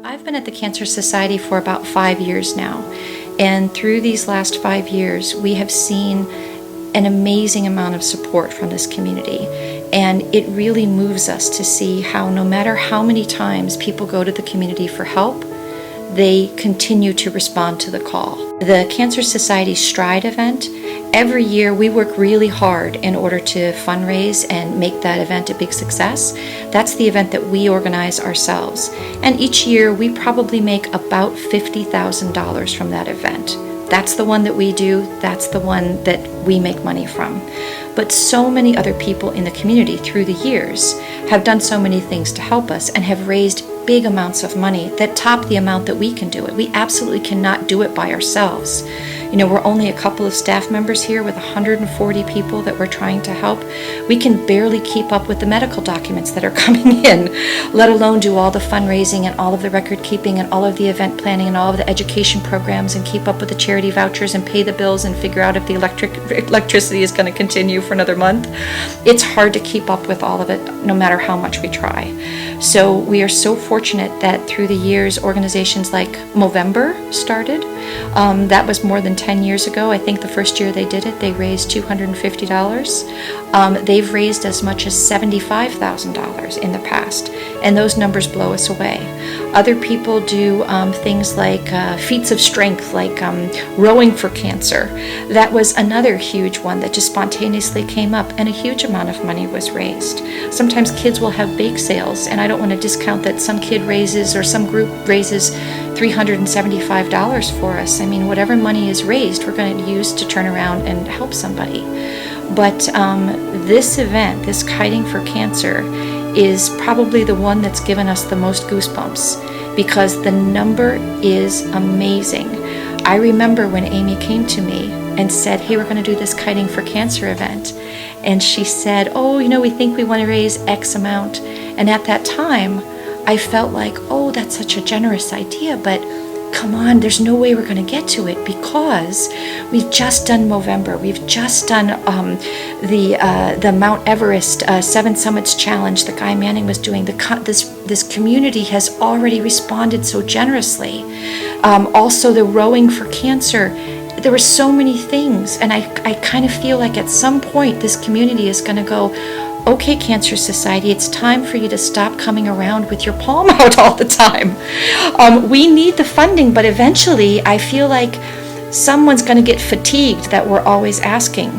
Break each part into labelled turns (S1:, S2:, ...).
S1: I've been at the Cancer Society for about 5 years now, and through these last 5 years, we have seen an amazing amount of support from this community, and it really moves us to see how no matter how many times people go to the community for help, they continue to respond to the call. The Cancer Society Stride event, every year we work really hard in order to fundraise and make that event a big success. That's the event that we organize ourselves. And each year we probably make about $50,000 from that event. That's the one that we do, that's the one that we make money from. But so many other people in the community through the years have done so many things to help us and have raised big amounts of money that top the amount that we can do it. We absolutely cannot do it by ourselves. You know, we're only a couple of staff members here with 140 people that we're trying to help. We can barely keep up with the medical documents that are coming in, let alone do all the fundraising and all of the record keeping and all of the event planning and all of the education programs and keep up with the charity vouchers and pay the bills and figure out if the electricity is going to continue for another month. It's hard to keep up with all of it no matter how much we try. So we are so fortunate that through the years organizations like Movember started. That was more than 10 years ago. I think the first year they did it, they raised $250. They've raised as much as $75,000 in the past, and those numbers blow us away. Other people do things like feats of strength, like rowing for cancer. That was another huge one that just spontaneously came up, and a huge amount of money was raised. Sometimes kids will have bake sales, and I don't want to discount that some kid raises or some group raises $375 for us. I mean, whatever money is raised, we're going to use to turn around and help somebody. But this event, this Kiting for Cancer, is probably the one that's given us the most goosebumps because the number is amazing. I remember when Amy came to me and said, hey, we're going to do this Kiting for Cancer event. And she said, oh, you know, we think we want to raise X amount. And at that time, I felt like, oh, that's such a generous idea, but come on, there's no way we're going to get to it because we've just done Movember. We've just done the Mount Everest 7 Summits Challenge that Guy Manning was doing. This community has already responded so generously. Also, the Rowing for Cancer. There were so many things, and I kind of feel like at some point this community is going to go, okay, Cancer Society, it's time for you to stop coming around with your palm out all the time. We need the funding, but eventually I feel like someone's going to get fatigued that we're always asking.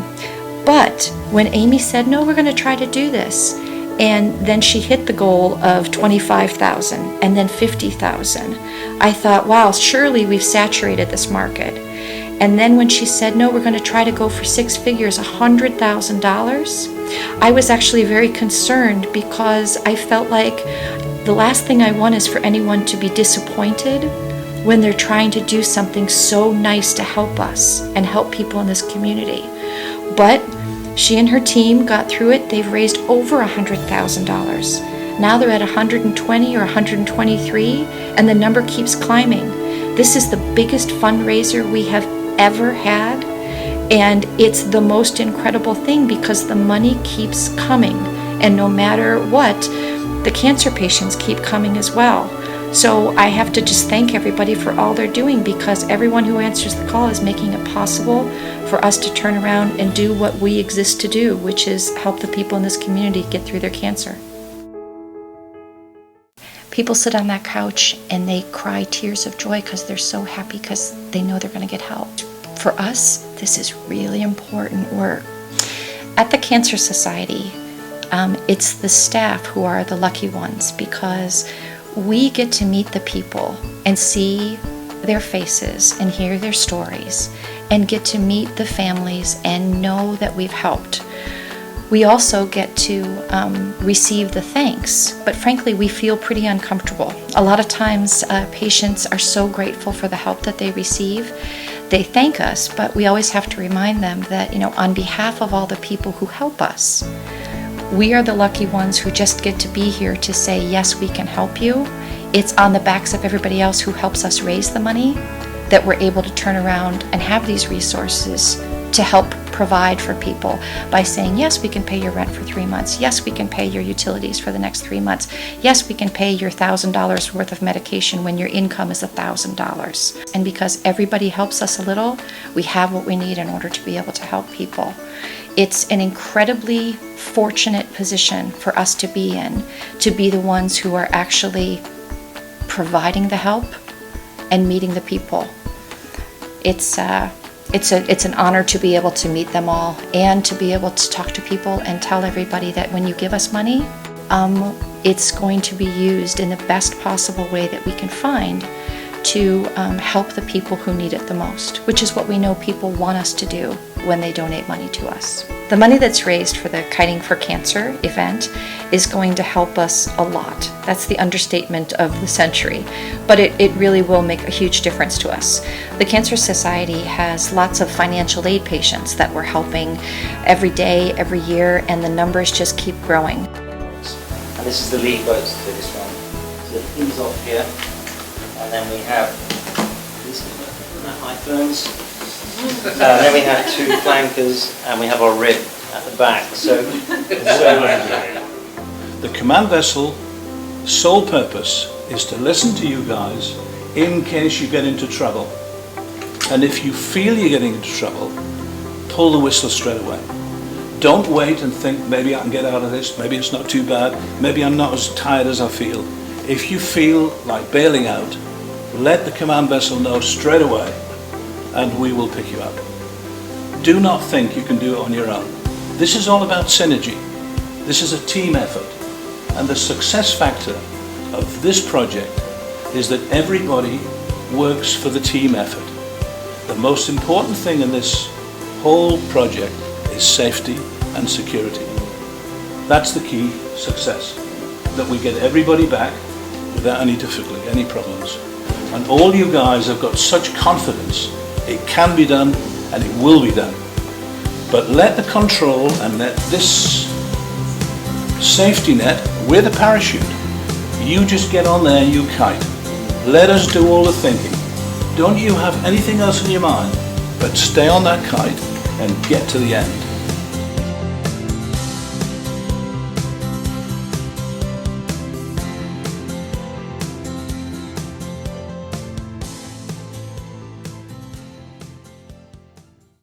S1: But when Amy said, no, we're going to try to do this, and then she hit the goal of 25,000 and then 50,000, I thought, wow, surely we've saturated this market. And then when she said, no, we're going to try to go for 6 figures, $100,000, I was actually very concerned because I felt like the last thing I want is for anyone to be disappointed when they're trying to do something so nice to help us and help people in this community. But she and her team got through it. They've raised over $100,000. Now they're at 120 or 123, and the number keeps climbing. This is the biggest fundraiser we have ever had. And it's the most incredible thing because the money keeps coming. And no matter what, the cancer patients keep coming as well. So I have to just thank everybody for all they're doing because everyone who answers the call is making it possible for us to turn around and do what we exist to do, which is help the people in this community get through their cancer. People sit on that couch and they cry tears of joy because they're so happy because they know they're going to get help. For us, this is really important work. At the Cancer Society, it's the staff who are the lucky ones because we get to meet the people and see their faces and hear their stories and get to meet the families and know that we've helped. We also get to receive the thanks, but frankly, we feel pretty uncomfortable. A lot of times, patients are so grateful for the help that they receive. They thank us, but we always have to remind them that, you know, on behalf of all the people who help us, we are the lucky ones who just get to be here to say, yes, we can help you. It's on the backs of everybody else who helps us raise the money that we're able to turn around and have these resources to help provide for people by saying, yes, we can pay your rent for 3 months. Yes, we can pay your utilities for the next 3 months. Yes, we can pay your $1,000 worth of medication when your income is $1,000. And because everybody helps us a little, we have what we need in order to be able to help people. It's an incredibly fortunate position for us to be in, to be the ones who are actually providing the help and meeting the people. It's an honor to be able to meet them all and to be able to talk to people and tell everybody that when you give us money, it's going to be used in the best possible way that we can find to help the people who need it the most, which is what we know people want us to do when they donate money to us. The money that's raised for the Kiting for Cancer event is going to help us a lot. That's the understatement of the century, but it really will make a huge difference to us. The Cancer Society has lots of financial aid patients that we're helping every day, every year, and the numbers just keep growing.
S2: And this is the lead boats for this one. So the pins off here, and then we have these high ferns. Then we have 2 flankers, and we have our rib at the back. So
S3: the command vessel sole purpose is to listen to you guys in case you get into trouble. And if you feel you're getting into trouble, pull the whistle straight away. Don't wait and think, maybe I can get out of this, maybe it's not too bad, maybe I'm not as tired as I feel. If you feel like bailing out, let the command vessel know straight away, and we will pick you up. Do not think you can do it on your own. This is all about synergy. This is a team effort. And the success factor of this project is that everybody works for the team effort. The most important thing in this whole project is safety and security. That's the key success, that we get everybody back without any difficulty, any problems. And all you guys have got such confidence. It can be done and it will be done. But let the control and let this safety net with a parachute, you just get on there, you kite. Let us do all the thinking. Don't you have anything else in your mind, but stay on that kite and get to the end.